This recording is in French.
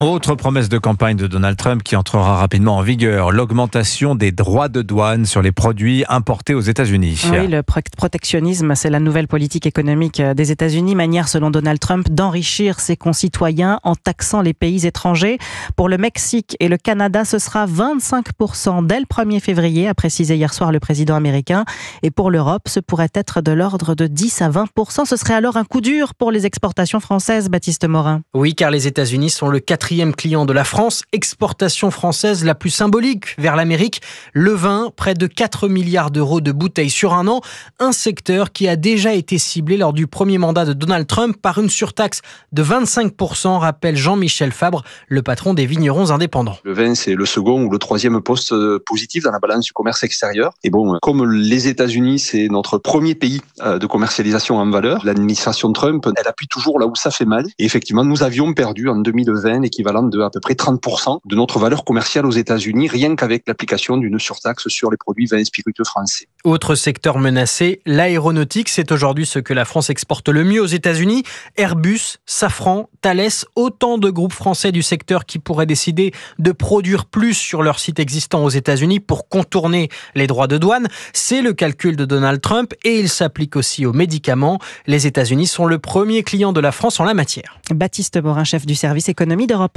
Autre promesse de campagne de Donald Trump qui entrera rapidement en vigueur, l'augmentation des droits de douane sur les produits importés aux États-Unis. Oui, le protectionnisme, c'est la nouvelle politique économique des États-Unis, manière selon Donald Trump d'enrichir ses concitoyens en taxant les pays étrangers. Pour le Mexique et le Canada, ce sera 25% dès le 1er février, a précisé hier soir le président américain. Et pour l'Europe, ce pourrait être de l'ordre de 10 à 20%. Ce serait alors un coup dur pour les exportations françaises, Baptiste Morin. Oui, car les États-Unis sont le quatrième client de la France, exportation française la plus symbolique vers l'Amérique. Le vin, près de 4 milliards d'euros de bouteilles sur un an, un secteur qui a déjà été ciblé lors du premier mandat de Donald Trump par une surtaxe de 25%, rappelle Jean-Michel Fabre, le patron des vignerons indépendants. Le vin, c'est le second ou le troisième poste positif dans la balance du commerce extérieur. Et bon, comme les États-Unis, c'est notre premier pays de commercialisation en valeur, l'administration Trump, elle appuie toujours là où ça fait mal. Et effectivement, nous avions perdu en 2020 l'équivalent de à peu près 30% de notre valeur commerciale aux États-Unis, rien qu'avec l'application d'une surtaxe sur les produits vins et spiritueux français. Autre secteur menacé, l'aéronautique, c'est aujourd'hui ce que la France exporte le mieux aux États-Unis. Airbus, Safran, Thales, autant de groupes français du secteur qui pourraient décider de produire plus sur leur site existant aux États-Unis pour contourner les droits de douane. C'est le calcul de Donald Trump et il s'applique aussi aux médicaments. Les États-Unis sont le premier client de la France en la matière. Baptiste Morin, chef du service économie d'Europe 1.